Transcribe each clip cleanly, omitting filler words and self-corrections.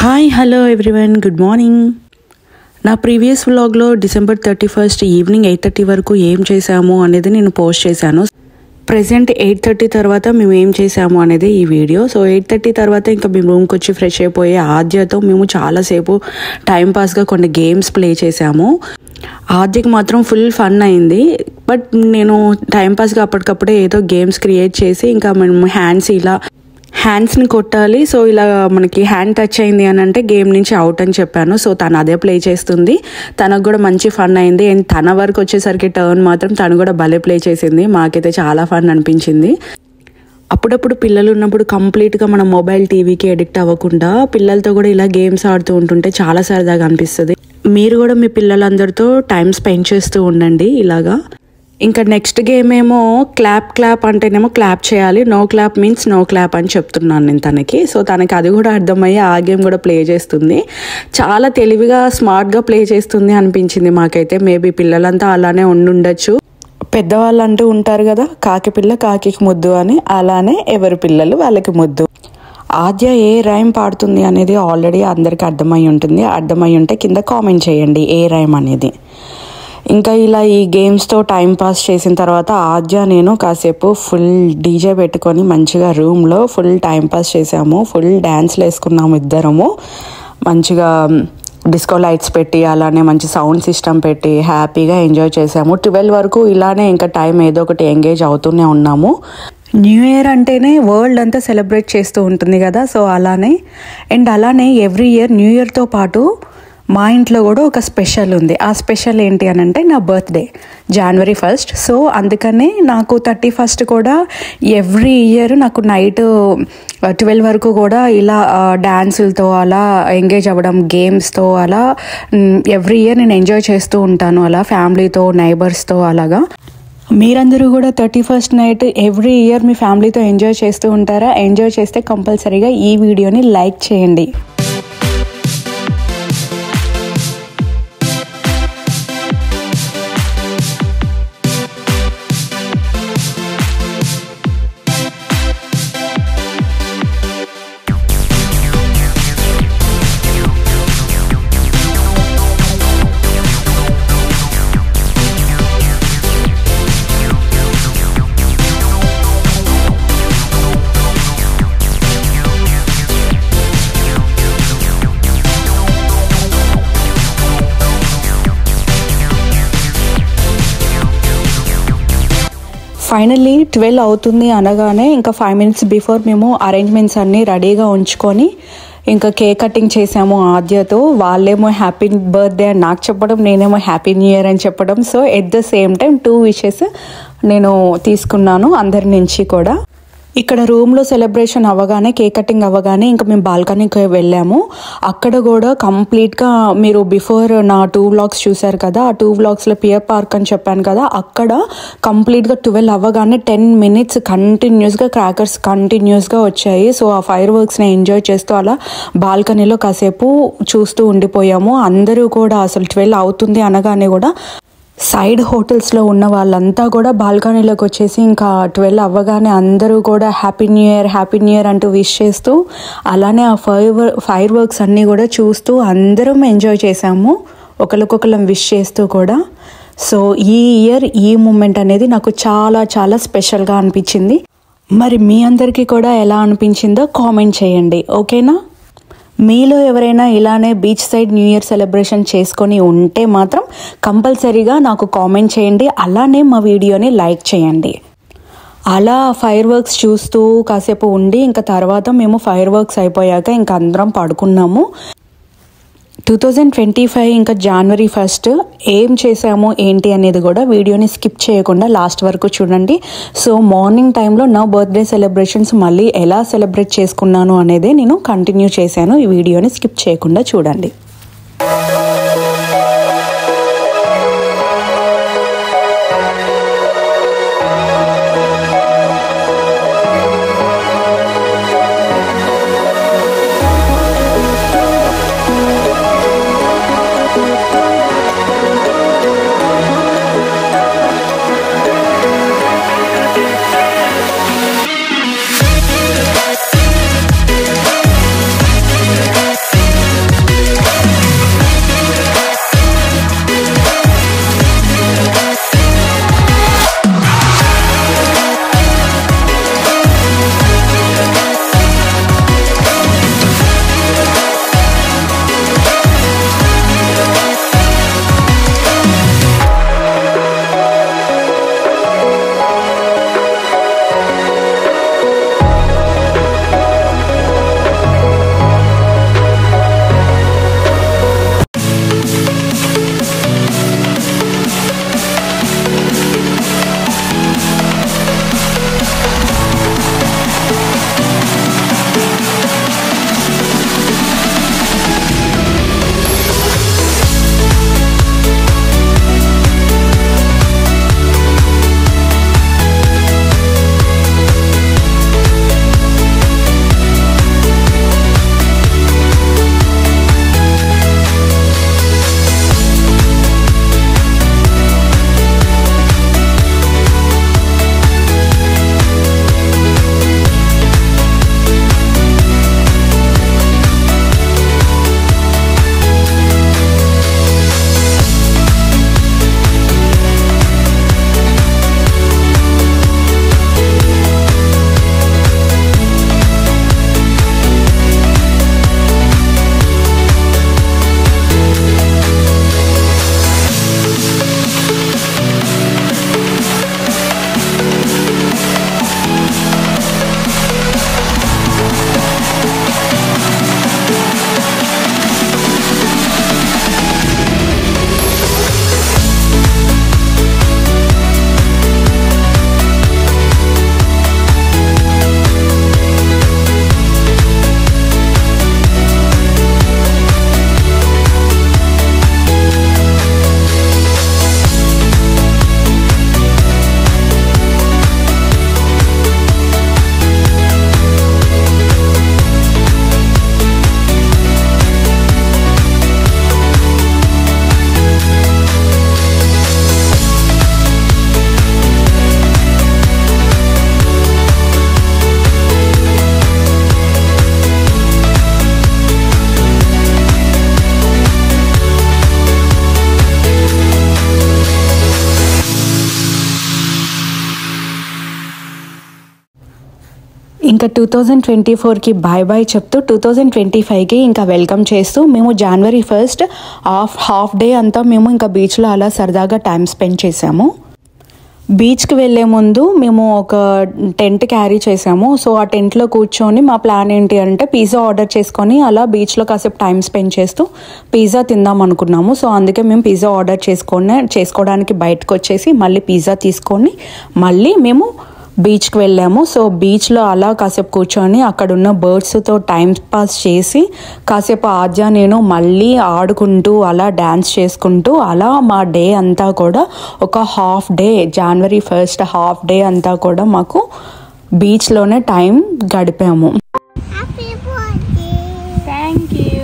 Hi hello everyone, good morning. నా previous వ్లాగ్లో December 31 evening 8:30 వరకు ఏం చేశాము అనేది నేను పోస్ట్ చేశాను. ప్రెజెంట్ 8:30 తర్వాత మేము ఏం చేసాము అనేది ఈ వీడియో. సో 8:30 తర్వాత ఇంకా మేము రూమ్కి వచ్చి ఫ్రెష్ అయిపోయి ఆద్యతో మేము చాలాసేపు టైంపాస్గా కొన్ని గేమ్స్ ప్లే చేసాము. ఆద్యకి మాత్రం ఫుల్ ఫన్ అయింది. బట్ నేను టైంపాస్గా అప్పటికప్పుడే ఏదో గేమ్స్ క్రియేట్ చేసి ఇంకా మేము హ్యాండ్స్ని కొట్టాలి. సో ఇలా మనకి హ్యాండ్ టచ్ అయింది అని అంటే గేమ్ నుంచి అవుట్ అని చెప్పాను. సో తను అదే ప్లే చేస్తుంది. తనకు కూడా మంచి ఫన్ అయింది. అండ్ తన వరకు వచ్చేసరికి టర్న్ మాత్రం తను కూడా భలే ప్లే చేసింది. మాకైతే చాలా ఫన్ అనిపించింది. అప్పుడప్పుడు పిల్లలు ఉన్నప్పుడు కంప్లీట్గా మనం మొబైల్ టీవీకి అడిక్ట్ అవ్వకుండా పిల్లలతో కూడా ఇలా గేమ్స్ ఆడుతూ ఉంటుంటే చాలా సరదాగా అనిపిస్తుంది. మీరు కూడా మీ పిల్లలందరితో టైం స్పెండ్ చేస్తూ ఉండండి ఇలాగా. ఇంకా నెక్స్ట్ గేమ్ ఏమో క్లాప్ అంటేనేమో క్లాప్ చేయాలి, no clap means no clap అని చెప్తున్నాను నేను తనకి. సో తనకి అది కూడా అర్థమయ్యి ఆ గేమ్ కూడా ప్లే చేస్తుంది. చాలా తెలివిగా స్మార్ట్గా ప్లే చేస్తుంది అనిపించింది మాకైతే. మేబీ పిల్లలంతా అలానే ఉండుండొచ్చు. పెద్దవాళ్ళు అంటూ ఉంటారు కదా, కాకి పిల్ల కాకికి ముద్దు అని, అలానే ఎవరి పిల్లలు వాళ్ళకి ముద్దు. ఆద్య ఏ రైమ్ పాడుతుంది అనేది ఆల్రెడీ అందరికీ అర్థమై ఉంటుంది. అర్థమై ఉంటే కింద కామెంట్ చేయండి ఏ రైమ్ అనేది. ఇంకా ఇలా ఈ గేమ్స్తో టైం పాస్ చేసిన తర్వాత ఆద్య నేను కాసేపు ఫుల్ డీజే పెట్టుకొని మంచిగా రూమ్లో ఫుల్ టైం పాస్ చేసాము. ఫుల్ డ్యాన్స్లు వేసుకున్నాము ఇద్దరము. మంచిగా డిస్కో లైట్స్ పెట్టి అలానే మంచి సౌండ్ సిస్టమ్ పెట్టి హ్యాపీగా ఎంజాయ్ చేసాము. 12 వరకు ఇలానే ఇంకా టైం ఏదో ఒకటి ఎంగేజ్ అవుతూనే ఉన్నాము. న్యూ ఇయర్ అంటేనే వరల్డ్ అంతా సెలబ్రేట్ చేస్తూ ఉంటుంది కదా. సో అలానే ఎవ్రీ ఇయర్ న్యూ ఇయర్తో పాటు మా ఇంట్లో కూడా ఒక స్పెషల్ ఉంది. ఆ స్పెషల్ ఏంటి అని అంటే నా బర్త్డే January 1. సో అందుకనే నాకు 31 కూడా ఎవ్రీ ఇయర్ నాకు నైట్ 12 వరకు కూడా ఇలా డ్యాన్సులతో అలా ఎంగేజ్ అవ్వడం, గేమ్స్తో అలా ఎవ్రీ ఇయర్ నేను ఎంజాయ్ చేస్తూ ఉంటాను అలా ఫ్యామిలీతో నైబర్స్తో అలాగా. మీరందరూ కూడా 31 నైట్ ఎవ్రీ ఇయర్ మీ ఫ్యామిలీతో ఎంజాయ్ చేస్తూ ఉంటారా? ఎంజాయ్ చేస్తే కంపల్సరీగా ఈ వీడియోని లైక్ చేయండి. ఫైనల్లీ 12 అవుతుంది అనగానే ఇంకా 5 minutes బిఫోర్ మేము అరేంజ్మెంట్స్ అన్నీ రెడీగా ఉంచుకొని ఇంకా కేక్ కటింగ్ చేసాము ఆద్యతో. వాళ్ళేమో హ్యాపీ బర్త్డే అని నాకు చెప్పడం, నేనేమో హ్యాపీ న్యూ ఇయర్ అని చెప్పడం. So at the same time 2 wishes నేను తీసుకున్నాను అందరి నుంచి కూడా. ఇక్కడ రూమ్లో సెలబ్రేషన్ అవ్వగానే కేక్ కటింగ్ అవ్వగానే ఇంకా మేము బాల్కనీకి వెళ్ళాము. అక్కడ కూడా కంప్లీట్గా మీరు బిఫోర్ నా 2 వ్లాగ్స్ చూసారు కదా, ఆ 2 వ్లాగ్స్లో పియర్ పార్క్ అని చెప్పాను కదా, అక్కడ కంప్లీట్గా 12 అవ్వగానే 10 minutes కంటిన్యూస్గా క్రాకర్స్ కంటిన్యూస్గా వచ్చాయి. సో ఆ ఫైర్ వర్క్స్ని ఎంజాయ్ చేస్తూ అలా బాల్కనీలో కాసేపు చూస్తూ ఉండిపోయాము. అందరూ కూడా అసలు 12 అవుతుంది అనగానే కూడా సైడ్ హోటల్స్లో ఉన్న వాళ్ళంతా కూడా బాల్కనీలోకి వచ్చేసి ఇంకా 12 అవ్వగానే అందరూ కూడా హ్యాపీ న్యూ ఇయర్ అంటూ విష్ చేస్తూ అలానే ఆ ఫైర్ వర్క్స్ అన్నీ కూడా చూస్తూ అందరం ఎంజాయ్ చేసాము, ఒకరికొకరం విష్ చేస్తూ కూడా. సో ఈ ఇయర్ ఈ మూమెంట్ అనేది నాకు చాలా చాలా స్పెషల్గా అనిపించింది. మరి మీ అందరికీ కూడా ఎలా అనిపించిందో కామెంట్ చేయండి, ఓకేనా? మీలో ఎవరైనా ఇలానే beach side new year celebration చేసుకొని ఉంటే మాత్రం కంపల్సరీగా నాకు కామెంట్ చేయండి. అలానే మా వీడియోని లైక్ చేయండి. అలా ఫైర్ వర్క్స్ చూస్తూ కాసేపు ఉండి ఇంకా తర్వాత మేము ఫైర్ వర్క్స్ అయిపోయాక ఇంకా అందరం పడుకున్నాము. 2025 ఇంకా January 1 ఏం చేసాము ఏంటి అనేది కూడా వీడియోని స్కిప్ చేయకుండా లాస్ట్ వరకు చూడండి. సో మార్నింగ్ టైంలో నా బర్త్డే సెలబ్రేషన్స్ మళ్ళీ ఎలా సెలబ్రేట్ చేసుకున్నాను అనేది నేను కంటిన్యూ చేశాను. ఈ వీడియోని స్కిప్ చేయకుండా చూడండి. ఇంకా 2024కి బాయ్ బాయ్ చెప్తూ 2025కి ఇంకా వెల్కమ్ చేస్తూ మేము January 1st హాఫ్ డే అంతా మేము ఇంకా బీచ్లో అలా సరదాగా టైం స్పెండ్ చేసాము. బీచ్కి వెళ్ళే ముందు మేము ఒక టెంట్ క్యారీ చేసాము. సో ఆ టెంట్లో కూర్చొని మా ప్లాన్ ఏంటి అంటే పిజ్జా ఆర్డర్ చేసుకొని అలా బీచ్లో కాసేపు టైం స్పెండ్ చేస్తూ పిజ్జా తిందాం అనుకున్నాము. సో అందుకే మేము పిజ్జా ఆర్డర్ చేసుకోవడానికి బయటకు వచ్చేసి మళ్ళీ పిజ్జా తీసుకొని మళ్ళీ మేము బీచ్కి వెళ్ళాము. సో బీచ్లో అలా కాసేపు కూర్చొని అక్కడ ఉన్న బర్డ్స్తో టైం పాస్ చేసి కాసేపు ఆద్య నేను మళ్ళీ ఆడుకుంటూ అలా డ్యాన్స్ చేసుకుంటూ అలా మా డే అంతా కూడా ఒక half day January 1st half day అంతా కూడా మాకు బీచ్లోనే టైం గడిపాము. Thank you.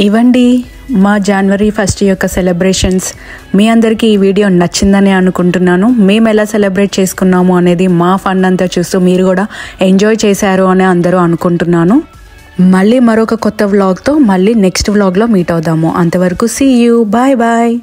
ఇవండి మా January 1st యొక్క సెలబ్రేషన్స్. మీ అందరికీ ఈ వీడియో నచ్చిందని అనుకుంటున్నాను. మేము ఎలా సెలబ్రేట్ చేసుకున్నాము అనేది మా ఫన్ అంతా చూస్తూ మీరు కూడా ఎంజాయ్ చేశారు అని అందరూ అనుకుంటున్నాను. మళ్ళీ మరొక కొత్త వ్లాగ్తో మళ్ళీ నెక్స్ట్ వ్లాగ్లో మీట్ అవుదాము. అంతవరకు సీ యూ, బాయ్ బాయ్.